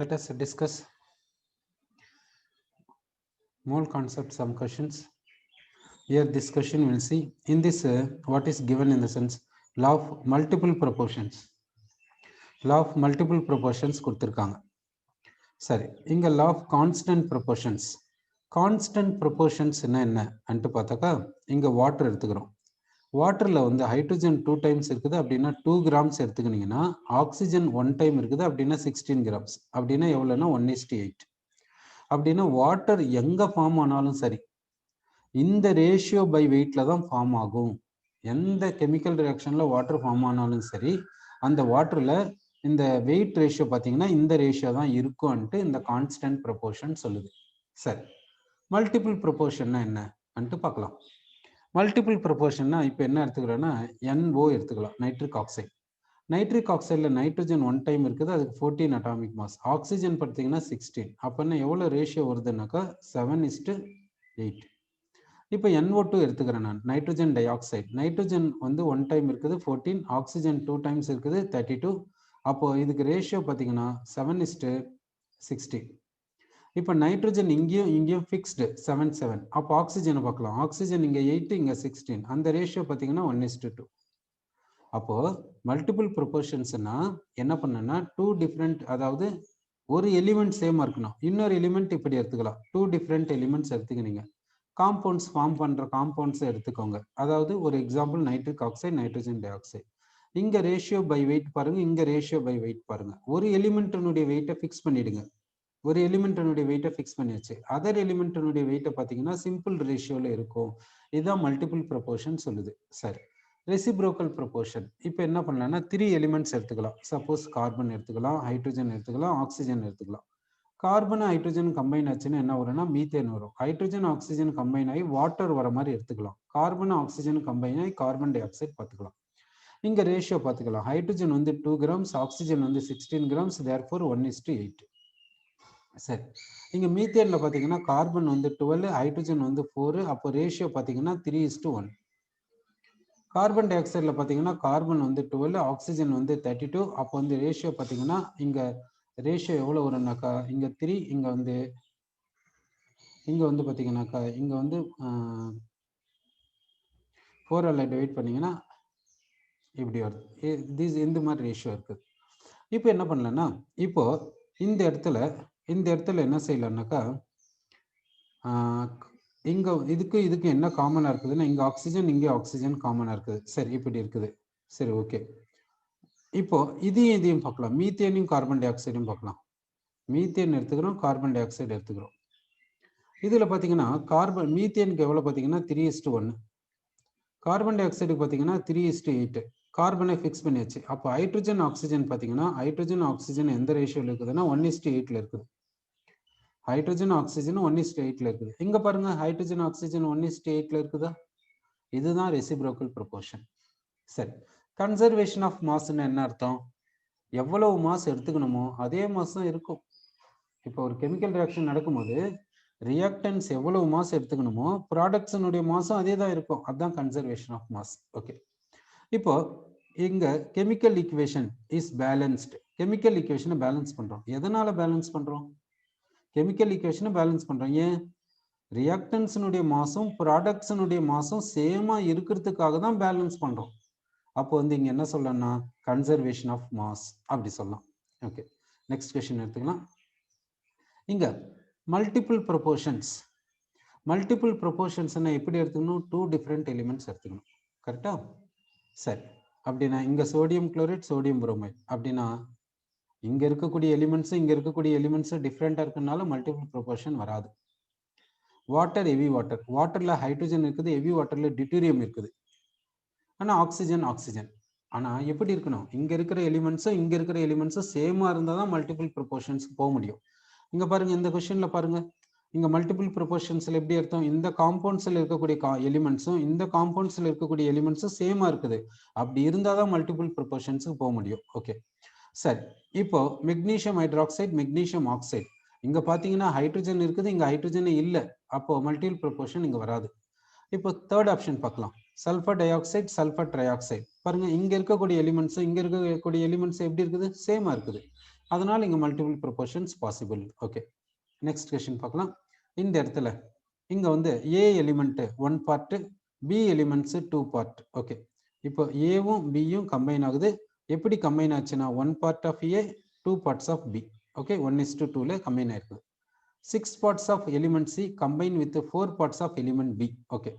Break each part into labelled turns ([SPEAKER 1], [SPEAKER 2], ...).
[SPEAKER 1] Let us discuss mole concept, some questions. Here this question will see in this what is given in the sense law of multiple proportions. Law of multiple proportions கொடுத்திருக்காங்க. சரி, இங்க law of constant proportions. Constant proportions என்ன and பார்த்தாக்கா இங்க water எடுத்துக்கிறோம். வாட்டர்ல வந்து hydrogen 2 times இருக்குது அப்படின்னா 2 கிராம்ஸ் எடுத்துக்கினீங்கன்னா ஆக்சிஜன் 1 டைம் இருக்குது அப்படின்னா 16 கிராம்ஸ் அப்படின்னா எவ்வளோன்னா 1:8. அப்படின்னா வாட்டர் எங்க ஃபார்ம் ஆனாலும் சரி இந்த ரேஷியோ பை வெயிட்ல தான் ஃபார்ம் ஆகும். எந்த கெமிக்கல் ரியாக்ஷன்ல வாட்டர் ஃபார்ம் ஆனாலும் சரி அந்த வாட்டர்ல இந்த வெயிட் ரேஷியோ பார்த்தீங்கன்னா இந்த ரேஷியோ தான் இருக்கும்ன்ட்டு இந்த கான்ஸ்டன்ட் ப்ரொபோர்ஷன் சொல்லுது. சரி, மல்டிபிள் ப்ரொபோர்ஷன்னா என்ன அன்ட்டு பார்க்கலாம். மல்டிபிள் ப்ரொபோர்ஷன்னா இப்போ என்ன எடுத்துக்கிறோன்னா NO எடுத்துக்கலாம், நைட்ரிக் ஆக்சைடு. நைட்ரிக் ஆக்சைடில் நைட்ரஜன் 1 டைம் இருக்குது, அதுக்கு 14 அட்டாமிக் மாஸ். ஆக்சிஜன் பார்த்தீங்கன்னா 16. அப்போன்னா எவ்வளோ ரேஷியோ வருதுன்னாக்கா 7:8. இப்போ NO2 எடுத்துக்கிறேன் நான், நைட்ரஜன் டை ஆக்சைடு. நைட்ரஜன் வந்து 1 டைம் இருக்குது 14, ஆக்சிஜன் 2 டைம்ஸ் இருக்குது 32. அப்போ இதுக்கு ரேஷியோ பார்த்தீங்கன்னா 7:16. இப்போ நைட்ரஜன் இங்கேயும் ஃபிக்ஸ்டு 7:7. அப்போ ஆக்சிஜனை பார்க்கலாம். ஆக்சிஜன் இங்கே 8, இங்கே 16. அந்த ரேஷியோ பார்த்தீங்கன்னா 1:2. அப்போ மல்டிபிள் ப்ரொபோர்ஷன்ஸ்னா என்ன பண்ணனா 2 டிஃப்ரெண்ட், அதாவது ஒரு எலிமெண்ட் சேமா இருக்கணும், இன்னொரு எலிமெண்ட் இப்படி எடுத்துக்கலாம். 2 டிஃப்ரெண்ட் எலிமெண்ட்ஸ் எடுத்துக்கினீங்க, காம்பவுண்ட்ஸ் ஃபார்ம் பண்ற காம்பவுண்ட்ஸ் எடுத்துக்கோங்க. அதாவது ஒரு example nitric oxide, nitrogen di oxide. இங்க ரேஷியோ பை வெயிட் பாருங்க, இங்க ரேஷியோ பை வெயிட் பாருங்க. ஒரு எலிமெண்ட்டினுடைய வெயிட்டை ஃபிக்ஸ் பண்ணிடுங்க. ஒரு எலிமெண்ட்டினுடைய வெயிட்டை ஃபிக்ஸ் பண்ணியாச்சு. அதர் எலிமெண்ட்டினுடைய வெயிட்டை பார்த்தீங்கன்னா சிம்பிள் ரேஷியோல இருக்கும். இதுதான் மல்டிபிள் ப்ரொபோர்ஷன் சொல்லுது. சரி, ரெசிப்ரோக்கல் ப்ரொபோர்ஷன் இப்போ என்ன பண்ணலாம்னா 3 எலிமெண்ட்ஸ் எடுத்துக்கலாம். சப்போஸ் கார்பன் எடுத்துக்கலாம், ஹைட்ரஜன் எடுத்துக்கலாம், ஆக்சிஜன் எடுத்துக்கலாம். கார்பன் ஹைட்ரஜன் கம்பைன் ஆச்சுன்னா என்ன வரும்னா மீத்தேன் வரும். ஹைட்ரஜன் ஆக்சிஜன் கம்பைன் ஆகி வாட்டர் வர மாதிரி எடுத்துக்கலாம். கார்பன் ஆக்சிஜன் கம்பைன் ஆகி கார்பன் டை ஆக்சைடு பார்த்துக்கலாம். இங்க ரேஷியோ பார்த்துக்கலாம். ஹைட்ரஜன் வந்து 2 கிராம்ஸ், ஆக்சிஜன் வந்து 16 கிராம்ஸ், தேர்ஃபோர் 1:8. சரி, இங்க மீத்தேன்ல பாத்தீங்கன்னா கார்பன் வந்து 12, ஹைட்ரஜன் வந்து 4. அப்போ ரேஷியோ பாத்தீங்கன்னா 3:1. கார்பன் டை ஆக்சைடுல பாத்தீங்கன்னா கார்பன் வந்து 12, ஆக்சிஜன் வந்து 32. அப்போ வந்து ரேஷியோ பாத்தீங்கன்னா இங்க ரேஷியோ எவ்வளவு வரும்னாக்கா இங்க 3, இங்க வந்து பாத்தீங்கன்னாக்கா இங்க வந்து 4 டிவைட் பண்ணீங்கன்னா இப்படி வருது. இந்த மாதிரி ரேஷியோ இருக்குது. இப்போ என்ன பண்ணலன்னா இப்போ இந்த இடத்துல என்ன செய்யலாம்னாக்கா இங்க இதுக்கு என்ன காமனா இருக்குதுன்னா இங்க ஆக்சிஜன், இங்கே ஆக்சிஜன் காமனா இருக்குது. சரி, இப்படி இருக்குது. சரி, ஓகே. இப்போ இதையும் பார்க்கலாம். மீத்தேனையும் கார்பன் டை ஆக்சைடும் பார்க்கலாம். மீத்தேன் எடுத்துக்கிறோம், கார்பன் டை ஆக்சைடு எடுத்துக்கிறோம். இதுல பாத்தீங்கன்னா மீத்தேனுக்கு எவ்வளவு பாத்தீங்கன்னா 3:1. கார்பன் டை ஆக்சைடுக்கு பாத்தீங்கன்னா 3:8. கார்பனை ஃபிக்ஸ் பண்ணியாச்சு. அப்போ ஹைட்ரஜன் ஆக்சிஜன் பாத்தீங்கன்னா ஹைட்ரஜன் ஆக்சிஜன் எந்த ரேஷியோல இருக்குதுன்னா 1:8ல இருக்குது. ஹைட்ரஜன் ஆக்சிஜன் 1:8ல இருக்குது. இங்க பாருங்க, ஹைட்ரஜன் ஆக்சிஜன் 1:8ல இருக்குதா? இதுதான் ரெசிப்ரோக்கல் ப்ரொபோர்ஷன். சரி, கன்சர்வேஷன் ஆஃப் மாஸ்ன்னு என்ன அர்த்தம்? எவ்வளவு மாஸ் எடுத்துக்கணுமோ அதே மாஸ் தான் இருக்கும். இப்போ ஒரு கெமிக்கல் ரியாக்ஷன் நடக்கும்போது ரியாக்டன்ஸ் எவ்வளவு மாஸ் எடுத்துக்கணுமோ ப்ராடக்ட்ஸினுடைய மாஸும் அதே தான் இருக்கும். அதுதான் கன்சர்வேஷன் ஆஃப் மாஸ். ஓகே, இப்போ இங்க chemical equation is balanced. Chemical ஈக்குவேஷனை பேலன்ஸ் பண்றோம். எதனால பேலன்ஸ் பண்றோம்? கெமிக்கல் ஈக்குவேஷனை பேலன்ஸ் பண்றோம். ஏன்? ரியாக்டன்ஸினுடைய மாஸும் ப்ராடக்ட்ஸினுடைய மாஸும் சேமா இருக்கிறதுக்காக தான் பேலன்ஸ் பண்றோம். அப்போ வந்து இங்க என்ன சொல்லணும்னா கன்சர்வேஷன் ஆஃப் மாஸ் அப்படி சொல்லலாம். ஓகே, நெக்ஸ்ட் क्वेश्चन எடுத்துக்கலாம். இங்க மல்டிபிள் ப்ரொபோர்ஷன்ஸ். மல்டிபிள் ப்ரொபோர்ஷன்ஸ்னா எப்படி எடுத்துக்கணும்? 2 டிஃபரெண்ட் எலிமெண்ட்ஸ் எடுத்துக்கணும். கரெக்டா? சரி, அப்படின்னா இங்க சோடியம் குளோரைட், சோடியம் புரோமைட். அப்படின்னா இங்க இருக்கக்கூடிய எலிமெண்ட்ஸ் இங்க இருக்கக்கூடிய எலிமெண்ட்ஸ் டிஃபரெண்டா இருக்கனால மல்டிபிள் ப்ரொபோர்ஷன் வராது. Water, heavy water. வாட்டர்ல ஹைட்ரஜன் இருக்குது, ஹெவி வாட்டர்ல டியூட்டீரியம் இருக்குது. ஆனா ஆக்சிஜன். ஆனா எப்படி இருக்கணும்? இங்க இருக்கிற எலிமெண்ட்ஸும் சேமா இருந்தா தான் மல்டிபிள் ப்ரொபோர்ஷன்ஸ்க்கு போக முடியும். இங்க பாருங்க, இந்த क्वेश्चनல பாருங்க, இங்க மல்டிபிள் ப்ரொபோர்ஷன்ஸ்ல எப்படி அர்த்தம்? இந்த காம்பவுண்ட்ஸ்ல இருக்கக்கூடிய எலிமெண்ட்ஸும் இந்த காம்பவுண்ட்ஸ்ல இருக்கக்கூடிய எலிமெண்ட்ஸும் சேமா இருக்குது. அப்படி இருந்தா தான் மல்டிபிள் ப்ரொபோர்ஷன்ஸ்க்கு போக முடியும். ஓகே, சரி. இப்போ மெக்னீசியம் ஹைட்ராக்சைடு, மெக்னீசியம் ஆக்சைடு. இங்க பாத்தீங்கன்னா ஹைட்ரஜன் இருக்குது, இங்க ஹைட்ரஜன் இல்ல. அப்போ மல்டிபிள் ப்ரொபோர்ஷன் இங்க வராது. இப்போ தேர்ட் ஆப்ஷன் பார்க்கலாம். Sulphur di oxide, sulphur try oxide. பாருங்க, இங்க இருக்கக்கூடிய எலிமெண்ட்ஸ் எப்படி இருக்குது? சேமா இருக்குது. அதனால இங்க multiple proportions possible. Okay, next question பார்க்கலாம். இந்த இடத்துல இங்க வந்து A element 1 part, B elements 2 part. Okay, இப்போ ஏவும் பியும் கம்பைன் ஆகுது. எப்படி கம்பைன் ஆச்சுன்னா 1 part of A 2 parts of B. Okay, 1:2ல கம்பைன் ஆயிருக்கு. 6 parts of element C combine with 4 parts of element B. Okay,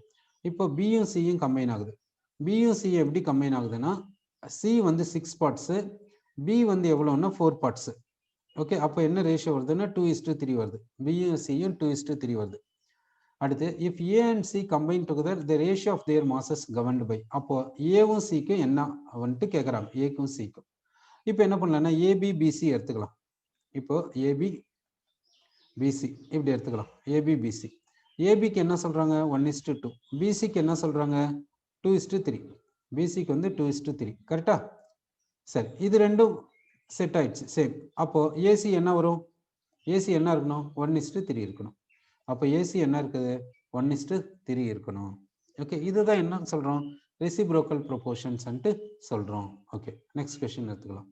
[SPEAKER 1] இப்போ பியும் சியும் கம்பைன் ஆகுது. பியும் சி எப்படி கம்பைன் ஆகுதுன்னா சி வந்து 6 பார்ட்ஸ், பி வந்து எவ்வளோன்னா 4 பார்ட்ஸ். ஓகே, அப்போ என்ன ரேஷியோ வருதுன்னா 2:3 வருது. பியும் சியும் 2:3 வருது. அடுத்து if A and C combine together the ratio of their masses governed by. அப்போ ஏவும் சிக்கும் என்ன வந்துட்டு கேட்குறாங்க, ஏக்கும் சிக்கும். இப்போ என்ன பண்ணலாம்னா ஏபி பிசி எடுத்துக்கலாம். இப்போ ஏபி பிசி இப்படி எடுத்துக்கலாம். ஏபி பிசி, ஏபிக்கு என்ன சொல்றாங்க 1:2, பிசிக்கு என்ன சொல்றாங்க 2:3. பிசிக்கு வந்து 2:3. கரெக்டா? சரி, இது ரெண்டும் செட் ஆயிடுச்சு, சேம். அப்போ ஏசி என்ன வரும், ஏசி என்ன இருக்கணும் 1:3 இருக்கணும். அப்போ ஏசி என்ன இருக்குது 1:3 இருக்கணும். ஓகே, இதுதான் என்ன சொல்றோம் ரெசிப்ரோக்கல் ப்ரொபோர்ஷன்ஸ் சொல்றோம். ஓகே, நெக்ஸ்ட் கொஸ்டின் எடுத்துக்கலாம்.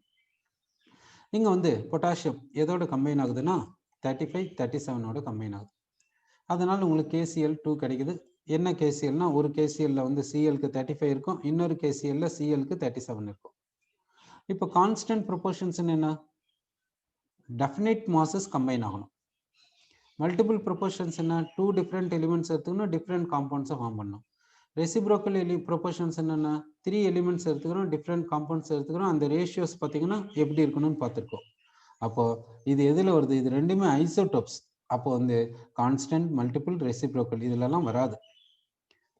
[SPEAKER 1] இங்க வந்து பொட்டாசியம் எதோட கம்பைன் ஆகுதுன்னா 35 37ஓட கம்பைன் ஆகுது. அதனால உங்களுக்கு KCl 2 கிடைக்குது. என்ன KClனா ஒரு KClல வந்து Clக்கு 35 இருக்கும், இன்னொரு KClல Clக்கு 37 இருக்கும். இப்போ கான்ஸ்டன்ட் ப்ரொபோர்ஷன்ஸ் என்ன, டெஃபினைட் மாசஸ் கம்பைன் ஆகணும். மல்டிபிள் ப்ரொபோர்ஷன்ஸ் என்ன, 2 டிஃப்ரெண்ட் எலிமெண்ட்ஸ் எடுத்துக்கணும், டிஃப்ரெண்ட் காம்பவுண்ட்ஸை ஃபார்ம் பண்ணணும். ரெசிப்ரோக்கல் ப்ரொபோர்ஷன்ஸ் என்னென்னா 3 எலிமெண்ட்ஸ் எடுத்துக்கிறோம், டிஃப்ரெண்ட் காம்பவுண்ட்ஸ் எடுத்துக்கிறோம், அந்த ரேஷியோஸ் பார்த்தீங்கன்னா எப்படி இருக்கணும்னு பார்த்துருக்கோம். அப்போ இது எதில் வருது, இது ரெண்டுமே ஐசோடோப்ஸ். அப்போ வந்து கான்ஸ்டன்ட், மல்டிபிள், ரெசிப்ரோக்கல் இதுலலாம் வராது.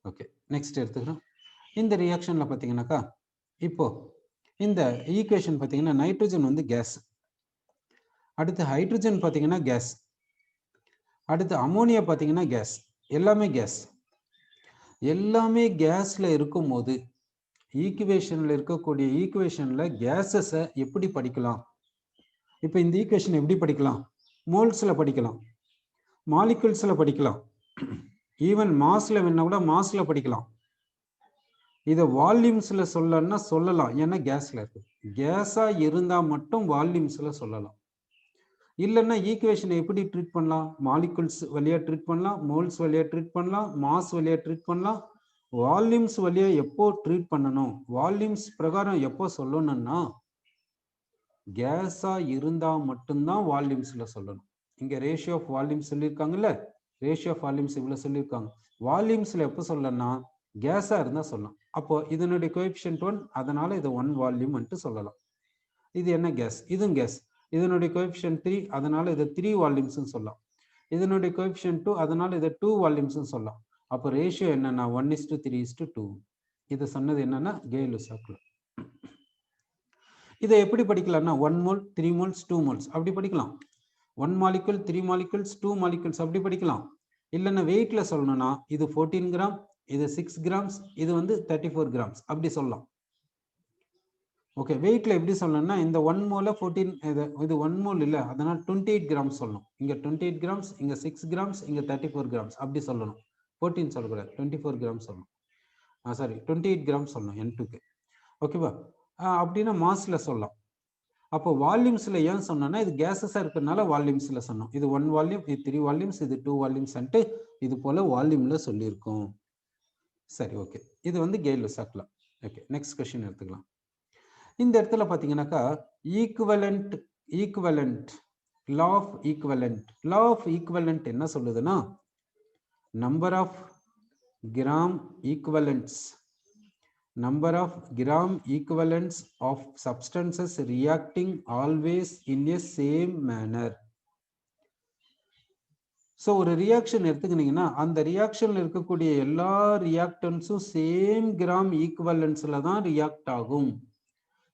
[SPEAKER 1] ஓகே, நெக்ஸ்ட் எடுத்துக்கிறோம். இந்த ரியாக்ஷனில் பார்த்தீங்கன்னாக்கா இப்போ இந்த ஈக்குவேஷன் பார்த்தீங்கன்னா நைட்ரஜன் வந்து கேஸ், அடுத்து ஹைட்ரஜன் பார்த்தீங்கன்னா கேஸ், அடுத்து அமோனியா பார்த்தீங்கன்னா கேஸ், எல்லாமே கேஸ். எல்லாமே கேஸ்ல இருக்கும் போது ஈக்குவேஷன்ல இருக்கக்கூடிய ஈக்குவேஷன்ல கேஸஸை எப்படி படிக்கலாம்? இப்போ இந்த ஈக்குவேஷன் எப்படி படிக்கலாம், மோல்ஸ்ல படிக்கலாம், மாலிகுல்ஸ்ல படிக்கலாம், ஈவன் மாஸ்ல வேணா கூட மாஸ்ல படிக்கலாம். இதை வால்யூம்ஸ்ல சொல்லணும்னா சொல்லலாம், ஏன்னா கேஸ்ல இருக்கு. கேஸா இருந்தா மட்டும் வால்யூம்ஸ்ல சொல்லலாம். இல்லைன்னா ஈக்குவேஷனை எப்படி ட்ரீட் பண்ணலாம், மாலிகுல்ஸ் வழியா ட்ரீட் பண்ணலாம், மோல்ஸ் வழியா ட்ரீட் பண்ணலாம், மாஸ் வழியா ட்ரீட் பண்ணலாம். வால்யூம்ஸ் வழியா எப்போ ட்ரீட் பண்ணணும், வால்யூம்ஸ் பிரகாரம் எப்போ சொல்லணும்னா கேஸா இருந்தா மட்டும்தான் வால்யூம்ஸ்ல சொல்லணும். இங்க ரேஷியோ ஆஃப் வால்யூம்ஸ் சொல்லியிருக்காங்கல்ல, ரேஷியோ ஆஃப் வால்யூம்ஸ் இவ்வளவு சொல்லியிருக்காங்க. வால்யூம்ஸ்ல எப்போ சொல்லணும்னா கேஸா இருந்தா சொல்லலாம். அப்போ இதனுடைய கோஎஃபிஷியன்ட் 1, அதனால இது 1 வால்யூம் சொல்லலாம். இது என்ன கேஸ், இதுவும் கேஸ். இதனுடைய கோஎஃபிஷியன்ட் 3, அதனால இது 3 வால்யூம்ஸ் சொல்லலாம். இதனுடைய கோஎஃபிஷியன்ட் 2, அதனால இதை 2 வால்யூம்ஸ் சொல்லலாம். அப்போ ரேஷியோ என்னன்னா 1:3:2. இது சொன்னது என்னன்னா கே-லூசாக். இதை எப்படி படிக்கலாம்னா 1 மோல் 3 மோல்ஸ் 2 மோல்ஸ் அப்படி படிக்கலாம். 1 மாலிகுல் 3 மாலிகுல்ஸ் 2 மாலிகுல்ஸ் அப்படி படிக்கலாம். இல்லைன்னா வெயிட்ல சொல்லணும்னா இது 14 கிராம், இது 6 கிராம்ஸ், இது வந்து 34 கிராம்ஸ் அப்படி சொல்லலாம். ஓகே, வெயிட்ல எப்படி சொல்லணும்னா இந்த 1 மோல 14, இது 1 மோல் இல்லை, அதனால 28 கிராம்ஸ் சொல்லணும். இங்க 28 கிராம்ஸ், இங்க 6 கிராம்ஸ், இங்க 34 கிராம்ஸ் அப்படி சொல்லணும். 14 சொல்லக்கூடாது, 24 கிராம்ஸ் சொல்லணும். சாரி 28 கிராம்ஸ் சொல்லணும் N2க்கு. ஓகேவா? அப்படின்னா மாஸ்ல சொல்லலாம். அப்போ வால்யூம்ஸ்ல ஏன் சொன்னோம்னா இது கேஸஸா இருக்கிறதுனால வால்யூம்ஸ்ல சொன்னோம். இது 1 வால்யூம், இது 3 வால்யூம்ஸ், இது 2 வால்யூம்ஸ் இது போல வால்யூம்ல சொல்லியிருக்கோம். சரி, ஓகே, இது வந்து கே-லூசாக்ல. ஓகே, நெக்ஸ்ட் கொஸ்டின் எடுத்துக்கலாம். இந்த இடத்துல பாத்தீங்கன்னாக்கா ஈக்குவலண்ட் லா ஆஃப் ஈக்குவலண்ட் என்ன சொல்லுதுன்னா number of gram equivalents of substances reacting always in a same manner. So ஒரு ரியாக்ஷன் எடுத்துக்கிட்டீங்கன்னா அந்த ரியாக்ஷன்ல இருக்கக்கூடிய எல்லா ரியாக்டன்ஸும் சேம் கிராம் ஈக்குவலன்ஸ்ல தான் ரியாக்ட் ஆகும்,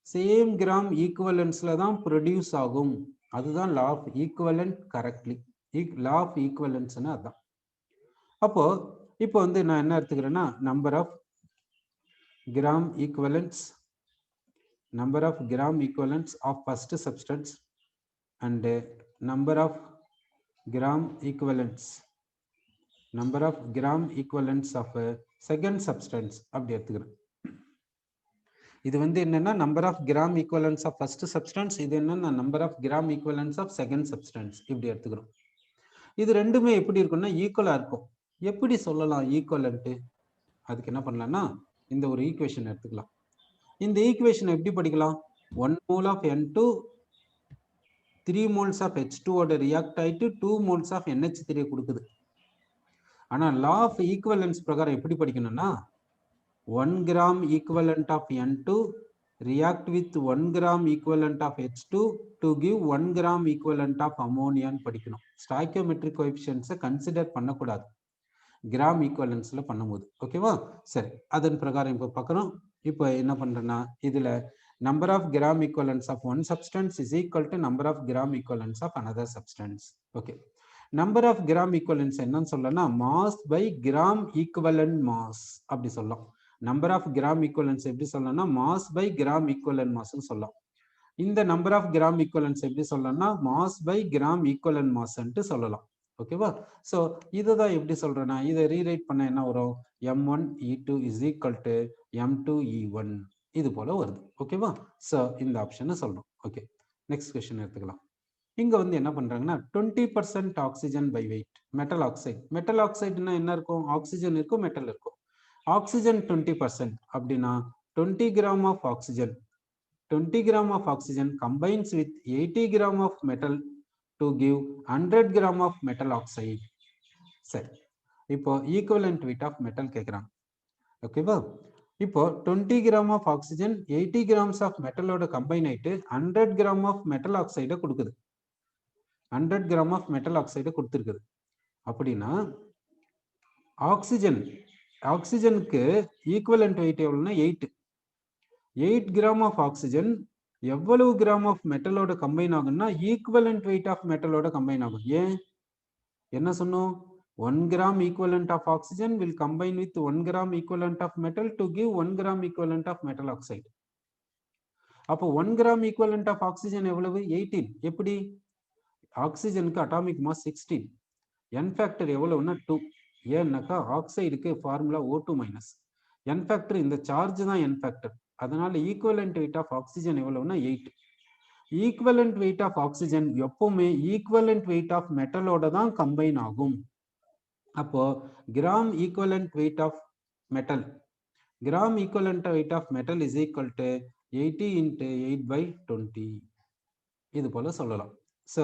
[SPEAKER 1] சேம் கிராம் ஈக்குவலன்ஸ்ல தான் ப்ரொடியூஸ் ஆகும். அதுதான் law of equivalent. Correctly law of ஈக்குவலன்ஸ்னா அதான். அப்போ இப்போ வந்து நான் என்ன எடுத்துக்கிறேன்னா number of gram equivalents of first substance and number of gram equivalents of second substance அப்படி எடுத்துக்கிறேன். இது வந்து என்னன்னா number of gram equivalence of first substance, இது என்னன்னா number of gram equivalence of second substance, இப்படி எடுத்துக்கிறோம். இது ரெண்டுமே எப்படி இருக்கும்னா ஈக்குவலா இருக்கும். எப்படி சொல்லலாம் ஈக்குவலன்ட்? அதுக்கு என்ன பண்ணலாம்னா இந்த ஒரு ஈக்குவேஷன் எடுத்துக்கலாம். இந்த ஈக்குவேஷன் எப்படி படிக்கலாம்? 1 mole of N2 3 moles of H2 ஓட ரியாக்ட் ஆயிட்டு 2 moles of NH3 கொடுக்குது. ஆனா லா ஆஃப் ஈக்குவலன்ஸ் பிரகாரம் எப்படி படிக்கணும்னா 1 gram equivalent of N2 react with 1 gram equivalent of H2 to give 1 gram equivalent of ammonia படிக்கணும். ஸ்டாய்கியோமெட்ரிக் கோஎஃபிஷியன்ட்ஸை கன்சிடர் பண்ணக்கூடாது gram ஈக்குவலன்ஸ்ல பண்ணும்போது. ஓகேவா? சரி, அதன் பிரகாரம் இப்போ பார்க்குறோம். இப்போ என்ன பண்றேன்னா இதுல number of gram equivalents of one substance is equal to number of gram equivalents of another substance. Okay, number of gram equivalents என்னன்னு சொல்லனா mass by gram equivalent mass அப்படி சொல்லலாம். number of gram equivalents எப்படி சொல்லலாம்னா mass by gram equivalent mass ன்னு சொல்லலாம். இந்த number of gram equivalents எப்படி சொல்லலாம்னா mass by gram equivalent mass ன்னு சொல்லலாம். ஓகேவா? சோ இதுதான் எப்படி சொல்றேன்னா இதை ரீரைட் பண்ண என்ன வரும்? m1e2 is equal to m2e1 இது போல வருது. ஓகேவா? சோ இந்த ஆப்ஷனை சொல்லணும். ஓகே, நெக்ஸ்ட் क्वेश्चन எடுத்துக்கலாம். இங்க வந்து என்ன பண்றாங்கன்னா 20% oxygen by weight metal oxide. Metal ஆக்சைடுனா என்ன இருக்கும்? ஆக்சிஜன் இருக்கும், மெட்டல் இருக்கும். ஆக்சிஜன் 20% அப்படின்னா 20 gram of oxygen 20 gram of oxygen combines with 80 gram of metal to give 100 gram of metal oxide. சரி, இப்போ equivalent weight of metal கேக்குறாங்க. ஓகேவா? இப்போ 20 gram of oxygen 80 grams of metal ஓட combine ஆயிட்டு 100 gram of metal oxide கொடுக்குது. 100 gram of metal oxide கொடுத்திருக்குது. அப்படின்னா ஆக்சிஜனுக்கு equivalent weight எவ்வளவுனா 8 gram of oxygen எவ்வளவு கிராம் ஆஃப் மெட்டலோட கம்பைன் ஆகும்னா ஈக்குவலன்ட் வெயிட் ஆஃப் மெட்டலோட கம்பைன் ஆகும். ஏன் என்ன சொன்னோம்? 1 gram equivalent of oxygen will combine with 1 gram equivalent of metal to give 1 gram equivalent of metal oxide. அப்போ 1 gram equivalent of oxygen எவ்வளவு? 18. எப்படி? ஆக்சிஜனுக்கு அட்டாமிக் மாஸ் 16, n ஃபேக்டர் எவ்வளவுன்னா 2. ஏன்னாக்கா ஆக்சைடுக்கு ஃபார்முலா O2-. n ஃபேக்டர் இந்த சார்ஜ் தான் n factor. அதனால ஈக்குவலன்ட் வெயிட் ஆஃப் ஆக்சிஜன் எவ்வளவுனா 8. ஈக்குவலன்ட் வெயிட் ஆஃப் ஆக்சிஜன் எப்பவுமே ஈக்குவலன்ட் வெயிட் ஆஃப் மெட்டலோட தான் கம்பைன் ஆகும். அப்போ gram equivalent weight of metal is equal to 80 into 8/20 இது போல சொல்லலாம். So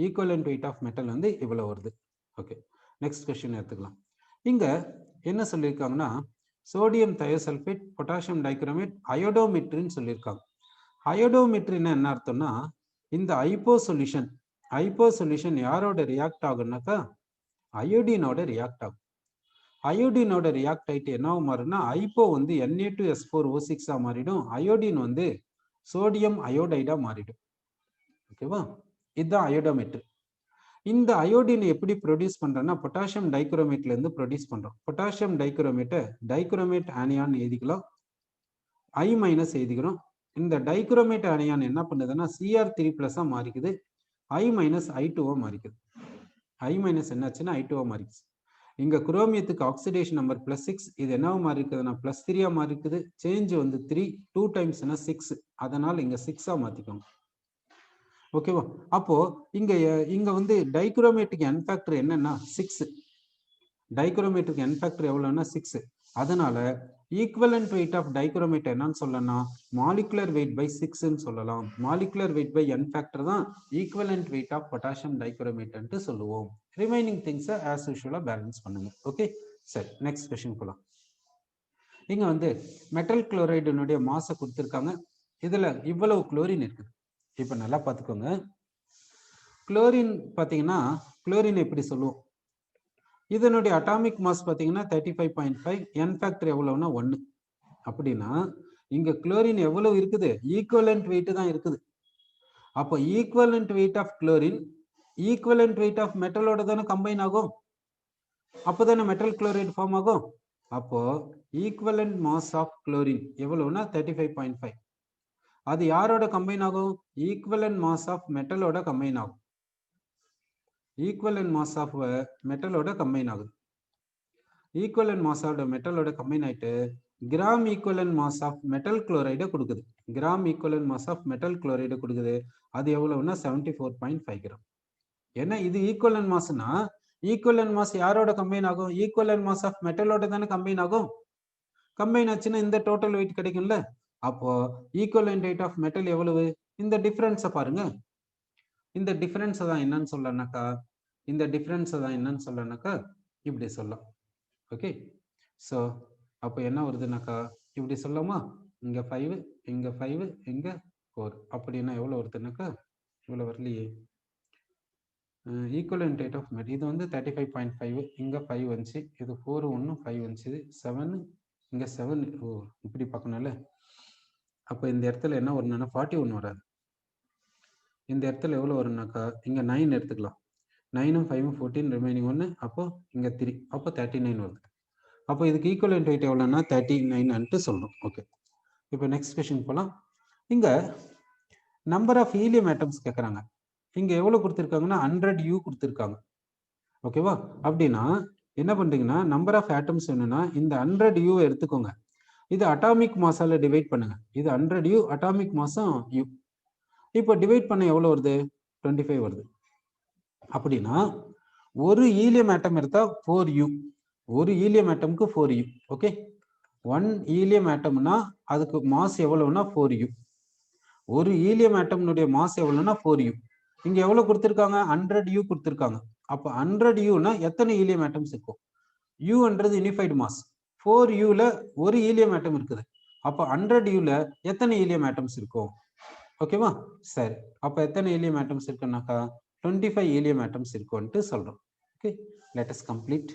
[SPEAKER 1] equivalent weight of metal வந்து இவ்வளவு வருது. ஓகே, நெக்ஸ்ட் கொஸ்டின் எடுத்துக்கலாம். இங்க என்ன சொல்லியிருக்காங்கன்னா சோடியம் தயோசல்பேட், பொட்டாசியம் டைக்ரோமேட், அயோடோமெட்ரின்னு சொல்லியிருக்காங்க. அயோடோமெட்ரின்னா என்ன அர்த்தம்னா இந்த ஐப்போ சொல்யூஷன் யாரோட ரியாக்ட் ஆகும்னாக்கா அயோடினோட ரியாக்ட் ஆகும். அயோடினோட ரியாக்ட் ஆயிட்டு என்ன மாறும்னா ஐப்போ வந்து Na2S4O6 மாறிடும், அயோடின் வந்து சோடியம் அயோடைடா மாறிடும். ஓகேவா? இதுதான் அயோடோமெட்ரி. இந்த அயோடின் எப்படி ப்ரொடியூஸ் பண்றோம்னா பொட்டாசியம் டைக்ரோமேட்ல இருந்து ப்ரொடியூஸ் பண்றோம். பொட்டாசியம் டைக்ரோமேட்டை டைக்ரோமேட் ஆனியான் எழுதிக்கலாம், I- எழுதிக்கிறோம். இந்த டைக்ரோமேட் அயனியான் என்ன பண்ணுதுன்னா Cr3+ மாறிக்குது, I-I2 மாறிக்குது. I- என்னாச்சுன்னா I2 மாறிக்குது. இங்க குரோமியத்துக்கு ஆக்சிடேஷன் நம்பர் +6, இது என்னவா மாறி இருக்குதுன்னா +3 மாறி இருக்குது. சேஞ்ச் வந்து 3, 2 times 6, அதனால இங்க 6 மாத்திக்கோங்க. ஓகேவா? அப்போ இங்க வந்து டைக்ரோமேட்டுக்கு n ஃபேக்டர் என்னன்னா 6. டைக்ரோமேட்டுக்கு n ஃபேக்டர் எவ்வளவுன்னா 6. அதனால ஈக்குவலன்ட் வெயிட் ஆஃப் டைக்ரோமேட் என்னன்னு சொல்லலாம்? மாலிகுலர் வெயிட் பை 6ன்னு சொல்லலாம். Molecular weight by n factor தான் ஈக்குவலன்ட் வெயிட் ஆஃப் பொட்டாசியம் டைக்ரோமேட்னு சொல்லுவோம். ரிமைனிங் திங்ஸை ஆஸ் யூஷுவலா பேலன்ஸ் பண்ணுங்க. ஓகே, சரி, நெக்ஸ்ட் கொஸ்டின் போலாம். இங்க வந்து மெட்டல் குளோரைடுனுடைய மாசை கொடுத்திருக்காங்க. இதுல இவ்வளவு குளோரின் இருக்குது. இப்ப நல்லா பார்த்துக்கோங்க. குளோரின் பாத்தீங்கன்னா குளோரின் எப்படி சொல்லுவோம்? இதனுடைய அட்டாமிக் மாஸ் பாத்தீங்கன்னா 35.5, n ஃபேக்டர் எவ்வளவுனா 1. அப்படின்னா இங்க குளோரின் எவ்வளவு இருக்குது? ஈக்குவலன்ட் வெயிட் தான் இருக்குது. அப்போ equivalent weight of chlorine equivalent weight of மெட்டலோட தானே கம்பைன் ஆகும். அப்போதானே மெட்டல் குளோரைடு ஃபார்ம் ஆகும். அப்போ ஈக்குவலன்ட் மாஸ் ஆஃப் குளோரின் எவ்வளவுனா 35.5. அது யாரோட கம்பைன் ஆகும்? ஈக்குவலன்ட் மாஸ் ஆஃப் மெட்டலோட கம்பைன் ஆகும். ஈக்குவலன்ட் மாஸ் ஆஃப் மெட்டலோட கம்பைன் ஆகுது. ஈக்குவலன்ட் மாஸ் ஆஃப் மெட்டலோட கம்பைன் ஆயிட்டு gram equivalent mass of metal chloride கொடுக்குது. Gram equivalent mass of metal chloride கொடுக்குது. அது எவ்வளவுன்னா 74.5 கிராம். ஏன்னா இது ஈக்குவலன்ட் மாஸ்னா ஈக்குவலன்ட் மாஸ் யாரோட கம்பைன் ஆகும்? ஈக்குவலன்ட் மாஸ் ஆஃப் மெட்டலோட தானே கம்பைன் ஆகும். கம்பைன் ஆச்சுன்னா இந்த டோட்டல் வெயிட் கிடைக்கும்ல. அப்போ ஈக்குவலன்ட் வெயிட் ஆஃப் மெட்டல் எவ்வளவு? இந்த டிஃபரன்ஸை பாருங்க. இந்த டிஃபரன்ஸ் தான் என்னன்னு சொல்லனாக்கா, இந்த டிஃபரன்ஸ் தான் என்னன்னு சொல்லனாக்கா இப்படி சொல்லலாம். ஓகே, ஸோ அப்போ என்ன வருதுனாக்கா இப்படி சொல்லலாமா? இங்க 5, இங்க 5, இங்க 4. அப்படின்னா எவ்வளவு வருதுனாக்கா இவ்வளவு வரலையே. ஈக்குவலன்ட் ரேட் ஆஃப் மெட் இது வந்து 35.5, இங்க 5 வந்துச்சு, இது 4 1 5 வந்துச்சு, 7 இங்க 7. ஓ இப்படி பார்க்கணும்ல. அப்போ இந்த இடத்துல என்ன வரும்னா 41 வராது. இந்த இடத்துல எவ்வளவு வரும்னாக்கா இங்க 9 எடுத்துக்கலாம். 9 5 14 ரிமைனிங் 1, அப்போ இங்க 3, அப்போ 39 வருது. அப்போ இதுக்கு ஈக்குவலன்ட் வெயிட் எவ்வளோன்னா 39 சொல்றோம். ஓகே, இப்போ நெக்ஸ்ட் கொஸ்டின் போகலாம். இங்க நம்பர் ஆஃப் ஹீலியம் ஆட்டம்ஸ் கேட்குறாங்க. இங்க எவ்வளவு கொடுத்துருக்காங்கன்னா 100U கொடுத்துருக்காங்க. ஓகேவா? அப்படின்னா என்ன பண்றீங்கன்னா நம்பர் ஆஃப் ஆட்டம்ஸ் என்னன்னா இந்த 100U எடுத்துக்கோங்க. இது அட்டாமிக் மாஸால டிவைட் பண்ணுங்க. இது 100U அட்டாமிக் மாஸும் U. இப்போ டிவைட் பண்ண எவ்வளவு வருது? 25 வருது. அப்படின்னா ஒரு ஹீலியம் ஆட்டம் எடுத்தா 4U. ஒரு ஹீலியம் ஆட்டம்க்கு 4U. ஓகே, 1 ஹீலியம் ஆட்டம்னா அதுக்கு மாஸ் எவ்வளவுனா 4U. ஒரு ஹீலியம் ஆட்டம்னுடைய மாஸ் எவ்வளவுனா 4U. இங்க எவ்வளவு கொடுத்திருக்காங்க? 100U கொடுத்திருக்காங்க. அப்ப 100Uனா எத்தனை ஹீலியம் ஆட்டம்ஸ் இருக்கும்? Uன்றது யூனிஃபைடு மாஸ். 4Uல ஒரு ஹீலியம் ஆட்டம் இருக்குது. அப்ப 100Uல எத்தனை ஹீலியம் ஆட்டம்ஸ் இருக்கும்? ஓகேவா? சரி, அப்ப எத்தனை ஹீலியம் ஆட்டம்ஸ் இருக்குன்னாக்கா 25 ஹீலியம் ஆட்டம்ஸ் இருக்கும்னு சொல்றோம். Okay, let us complete.